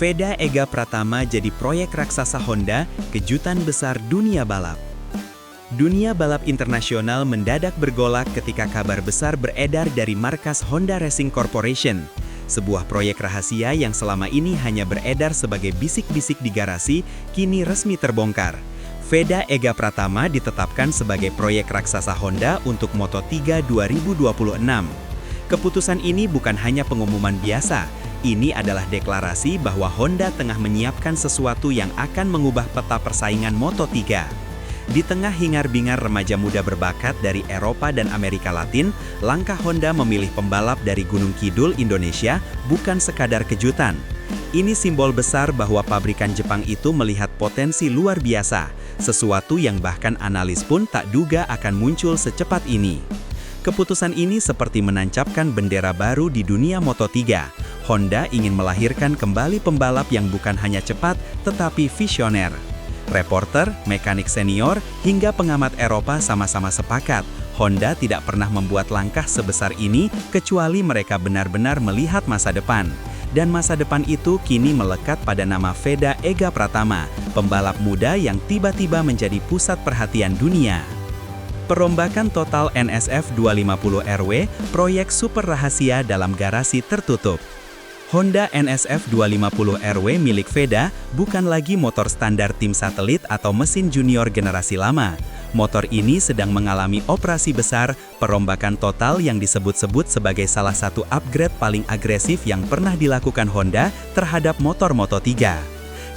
Veda Ega Pratama jadi proyek raksasa Honda, kejutan besar dunia balap. Dunia balap internasional mendadak bergolak ketika kabar besar beredar dari markas Honda Racing Corporation. Sebuah proyek rahasia yang selama ini hanya beredar sebagai bisik-bisik di garasi, kini resmi terbongkar. Veda Ega Pratama ditetapkan sebagai proyek raksasa Honda untuk Moto3 2026. Keputusan ini bukan hanya pengumuman biasa, ini adalah deklarasi bahwa Honda tengah menyiapkan sesuatu yang akan mengubah peta persaingan Moto3. Di tengah hingar-bingar remaja muda berbakat dari Eropa dan Amerika Latin, langkah Honda memilih pembalap dari Gunung Kidul, Indonesia, bukan sekadar kejutan. Ini simbol besar bahwa pabrikan Jepang itu melihat potensi luar biasa, sesuatu yang bahkan analis pun tak duga akan muncul secepat ini. Keputusan ini seperti menancapkan bendera baru di dunia Moto3. Honda ingin melahirkan kembali pembalap yang bukan hanya cepat, tetapi visioner. Reporter, mekanik senior, hingga pengamat Eropa sama-sama sepakat, Honda tidak pernah membuat langkah sebesar ini kecuali mereka benar-benar melihat masa depan. Dan masa depan itu kini melekat pada nama Veda Ega Pratama, pembalap muda yang tiba-tiba menjadi pusat perhatian dunia. Perombakan total NSF 250 RW, proyek super rahasia dalam garasi tertutup. Honda NSF 250 RW milik Veda bukan lagi motor standar tim satelit atau mesin junior generasi lama. Motor ini sedang mengalami operasi besar, perombakan total yang disebut-sebut sebagai salah satu upgrade paling agresif yang pernah dilakukan Honda terhadap motor Moto3.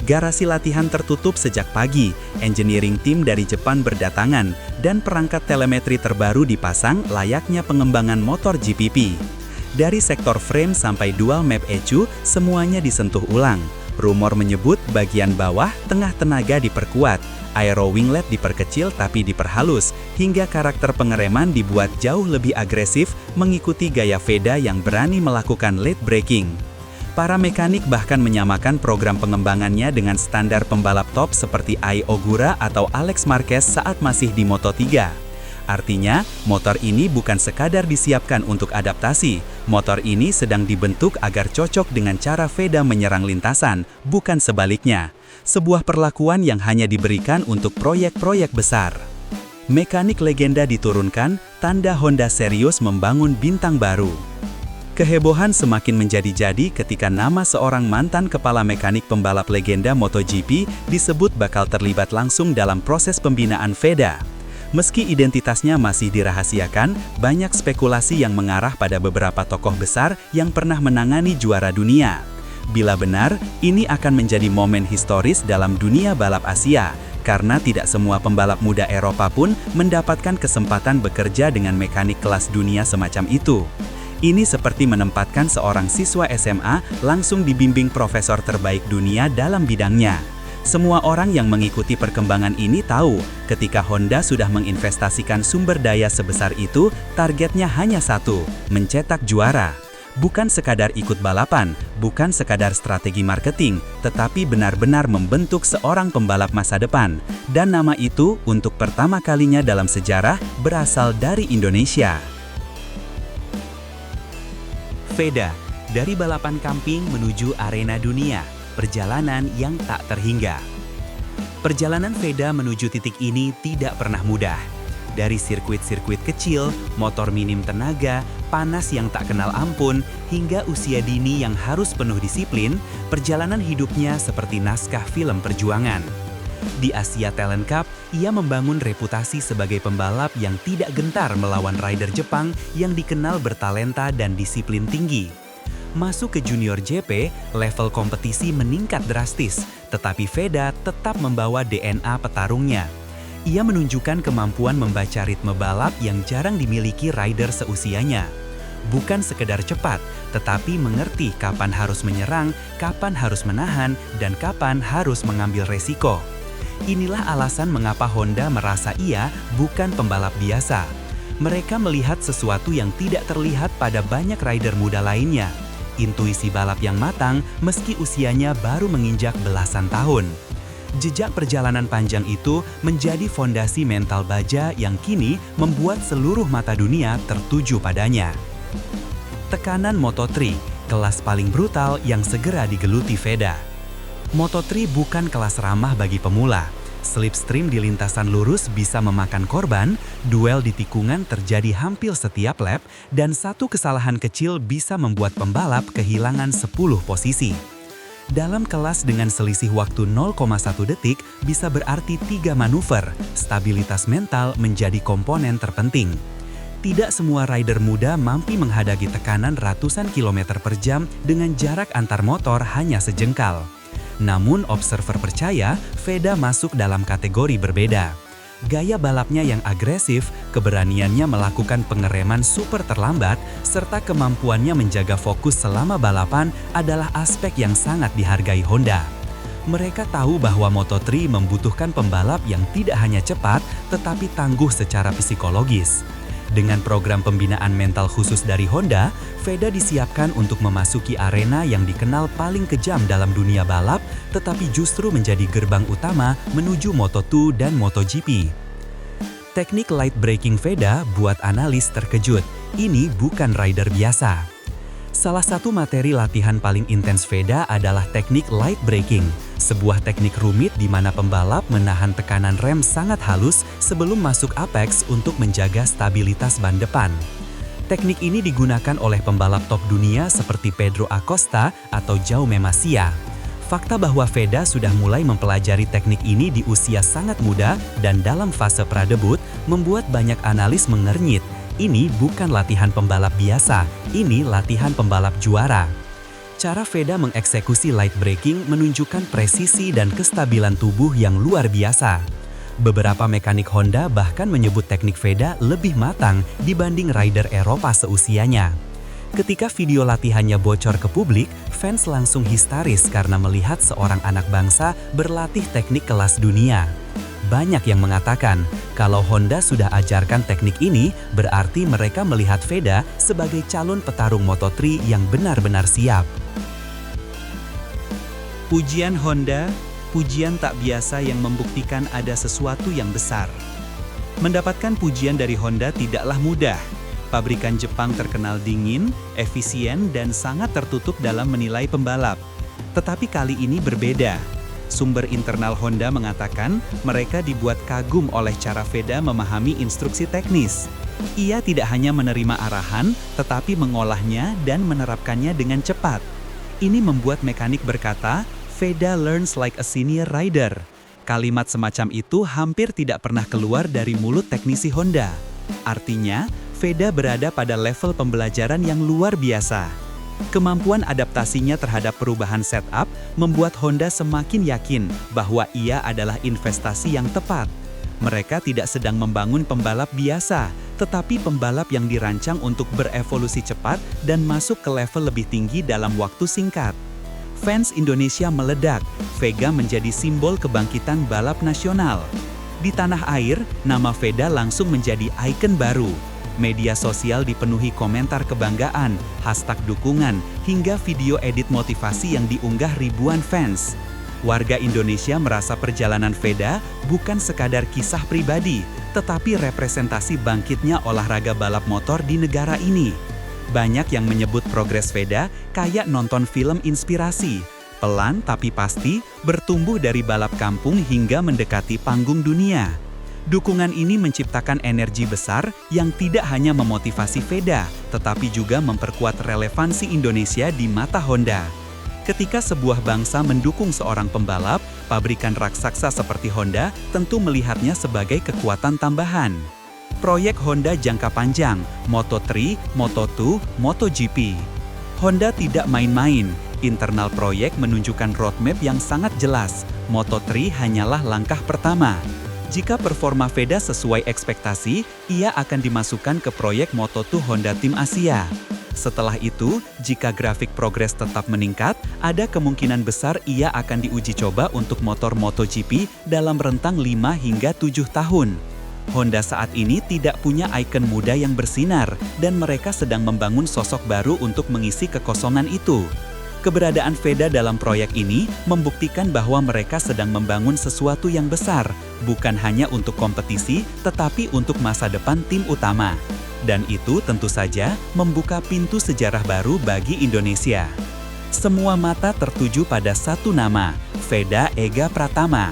Garasi latihan tertutup sejak pagi, engineering tim dari Jepang berdatangan, dan perangkat telemetri terbaru dipasang layaknya pengembangan motor GPP. Dari sektor frame sampai dual map ECU, semuanya disentuh ulang. Rumor menyebut bagian bawah tengah tenaga diperkuat, aero winglet diperkecil tapi diperhalus, hingga karakter pengereman dibuat jauh lebih agresif mengikuti gaya Veda yang berani melakukan late braking. Para mekanik bahkan menyamakan program pengembangannya dengan standar pembalap top seperti Ai Ogura atau Alex Marquez saat masih di Moto3. Artinya, motor ini bukan sekadar disiapkan untuk adaptasi, motor ini sedang dibentuk agar cocok dengan cara Veda menyerang lintasan, bukan sebaliknya. Sebuah perlakuan yang hanya diberikan untuk proyek-proyek besar. Mekanik legenda diturunkan, tanda Honda serius membangun bintang baru. Kehebohan semakin menjadi-jadi ketika nama seorang mantan kepala mekanik pembalap legenda MotoGP disebut bakal terlibat langsung dalam proses pembinaan Veda. Meski identitasnya masih dirahasiakan, banyak spekulasi yang mengarah pada beberapa tokoh besar yang pernah menangani juara dunia. Bila benar, ini akan menjadi momen historis dalam dunia balap Asia, karena tidak semua pembalap muda Eropa pun mendapatkan kesempatan bekerja dengan mekanik kelas dunia semacam itu. Ini seperti menempatkan seorang siswa SMA langsung dibimbing profesor terbaik dunia dalam bidangnya. Semua orang yang mengikuti perkembangan ini tahu, ketika Honda sudah menginvestasikan sumber daya sebesar itu, targetnya hanya satu, mencetak juara. Bukan sekadar ikut balapan, bukan sekadar strategi marketing, tetapi benar-benar membentuk seorang pembalap masa depan. Dan nama itu, untuk pertama kalinya dalam sejarah, berasal dari Indonesia. Veda, dari balapan kamping menuju arena dunia. Perjalanan yang tak terhingga. Perjalanan Veda menuju titik ini tidak pernah mudah. Dari sirkuit-sirkuit kecil, motor minim tenaga, panas yang tak kenal ampun, hingga usia dini yang harus penuh disiplin, perjalanan hidupnya seperti naskah film perjuangan. Di Asia Talent Cup, ia membangun reputasi sebagai pembalap yang tidak gentar melawan rider Jepang yang dikenal bertalenta dan disiplin tinggi. Masuk ke Junior JP, level kompetisi meningkat drastis, tetapi Veda tetap membawa DNA petarungnya. Ia menunjukkan kemampuan membaca ritme balap yang jarang dimiliki rider seusianya. Bukan sekedar cepat, tetapi mengerti kapan harus menyerang, kapan harus menahan, dan kapan harus mengambil resiko. Inilah alasan mengapa Honda merasa ia bukan pembalap biasa. Mereka melihat sesuatu yang tidak terlihat pada banyak rider muda lainnya. Intuisi balap yang matang meski usianya baru menginjak belasan tahun. Jejak perjalanan panjang itu menjadi fondasi mental baja yang kini membuat seluruh mata dunia tertuju padanya. Tekanan Moto3, kelas paling brutal yang segera digeluti Veda. Moto3 bukan kelas ramah bagi pemula. Slipstream di lintasan lurus bisa memakan korban, duel di tikungan terjadi hampir setiap lap, dan satu kesalahan kecil bisa membuat pembalap kehilangan 10 posisi. Dalam kelas dengan selisih waktu 0,1 detik bisa berarti 3 manuver, stabilitas mental menjadi komponen terpenting. Tidak semua rider muda mampu menghadapi tekanan ratusan kilometer per jam dengan jarak antar motor hanya sejengkal. Namun observer percaya, Veda masuk dalam kategori berbeda. Gaya balapnya yang agresif, keberaniannya melakukan pengereman super terlambat, serta kemampuannya menjaga fokus selama balapan adalah aspek yang sangat dihargai Honda. Mereka tahu bahwa Moto3 membutuhkan pembalap yang tidak hanya cepat, tetapi tangguh secara psikologis. Dengan program pembinaan mental khusus dari Honda, Veda disiapkan untuk memasuki arena yang dikenal paling kejam dalam dunia balap, tetapi justru menjadi gerbang utama menuju Moto2 dan MotoGP. Teknik light braking Veda buat analis terkejut. Ini bukan rider biasa. Salah satu materi latihan paling intens Veda adalah teknik light braking, sebuah teknik rumit di mana pembalap menahan tekanan rem sangat halus sebelum masuk apex untuk menjaga stabilitas ban depan. Teknik ini digunakan oleh pembalap top dunia seperti Pedro Acosta atau Jaume Masia. Fakta bahwa Veda sudah mulai mempelajari teknik ini di usia sangat muda dan dalam fase pradebut membuat banyak analis mengernyit. Ini bukan latihan pembalap biasa, ini latihan pembalap juara. Cara Veda mengeksekusi light braking menunjukkan presisi dan kestabilan tubuh yang luar biasa. Beberapa mekanik Honda bahkan menyebut teknik Veda lebih matang dibanding rider Eropa seusianya. Ketika video latihannya bocor ke publik, fans langsung histeris karena melihat seorang anak bangsa berlatih teknik kelas dunia. Banyak yang mengatakan, kalau Honda sudah ajarkan teknik ini, berarti mereka melihat Veda sebagai calon petarung Moto3 yang benar-benar siap. Pujian Honda, pujian tak biasa yang membuktikan ada sesuatu yang besar. Mendapatkan pujian dari Honda tidaklah mudah. Pabrikan Jepang terkenal dingin, efisien, dan sangat tertutup dalam menilai pembalap. Tetapi kali ini berbeda. Sumber internal Honda mengatakan mereka dibuat kagum oleh cara Veda memahami instruksi teknis. Ia tidak hanya menerima arahan, tetapi mengolahnya dan menerapkannya dengan cepat. Ini membuat mekanik berkata, Veda learns like a senior rider. Kalimat semacam itu hampir tidak pernah keluar dari mulut teknisi Honda. Artinya, Veda berada pada level pembelajaran yang luar biasa. Kemampuan adaptasinya terhadap perubahan setup membuat Honda semakin yakin bahwa ia adalah investasi yang tepat. Mereka tidak sedang membangun pembalap biasa, tetapi pembalap yang dirancang untuk berevolusi cepat dan masuk ke level lebih tinggi dalam waktu singkat. Fans Indonesia meledak, Vega menjadi simbol kebangkitan balap nasional. Di tanah air, nama Veda langsung menjadi ikon baru. Media sosial dipenuhi komentar kebanggaan, hashtag dukungan, hingga video edit motivasi yang diunggah ribuan fans. Warga Indonesia merasa perjalanan Veda bukan sekadar kisah pribadi, tetapi representasi bangkitnya olahraga balap motor di negara ini. Banyak yang menyebut progres Veda kayak nonton film inspirasi. Pelan tapi pasti, bertumbuh dari balap kampung hingga mendekati panggung dunia. Dukungan ini menciptakan energi besar yang tidak hanya memotivasi Veda, tetapi juga memperkuat relevansi Indonesia di mata Honda. Ketika sebuah bangsa mendukung seorang pembalap, pabrikan raksasa seperti Honda tentu melihatnya sebagai kekuatan tambahan. Proyek Honda jangka panjang, Moto3, Moto2, MotoGP. Honda tidak main-main. Internal proyek menunjukkan roadmap yang sangat jelas. Moto3 hanyalah langkah pertama. Jika performa Veda sesuai ekspektasi, ia akan dimasukkan ke proyek Moto2 Honda Tim Asia. Setelah itu, jika grafik progres tetap meningkat, ada kemungkinan besar ia akan diuji coba untuk motor MotoGP dalam rentang 5 hingga 7 tahun. Honda saat ini tidak punya ikon muda yang bersinar, dan mereka sedang membangun sosok baru untuk mengisi kekosongan itu. Keberadaan Veda dalam proyek ini membuktikan bahwa mereka sedang membangun sesuatu yang besar, bukan hanya untuk kompetisi, tetapi untuk masa depan tim utama. Dan itu tentu saja membuka pintu sejarah baru bagi Indonesia. Semua mata tertuju pada satu nama, Veda Ega Pratama.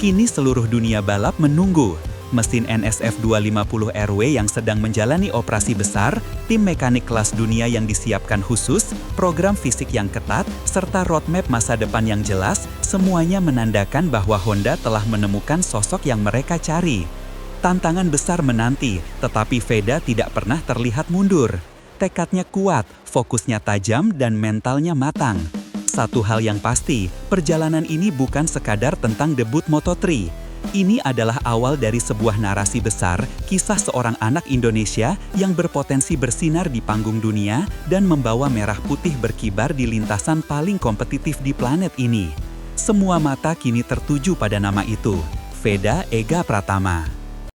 Kini seluruh dunia balap menunggu. Mesin NSF 250 RW yang sedang menjalani operasi besar, tim mekanik kelas dunia yang disiapkan khusus, program fisik yang ketat, serta roadmap masa depan yang jelas, semuanya menandakan bahwa Honda telah menemukan sosok yang mereka cari. Tantangan besar menanti, tetapi Veda tidak pernah terlihat mundur. Tekadnya kuat, fokusnya tajam, dan mentalnya matang. Satu hal yang pasti, perjalanan ini bukan sekadar tentang debut Moto3. Ini adalah awal dari sebuah narasi besar, kisah seorang anak Indonesia yang berpotensi bersinar di panggung dunia dan membawa merah putih berkibar di lintasan paling kompetitif di planet ini. Semua mata kini tertuju pada nama itu, Veda Ega Pratama.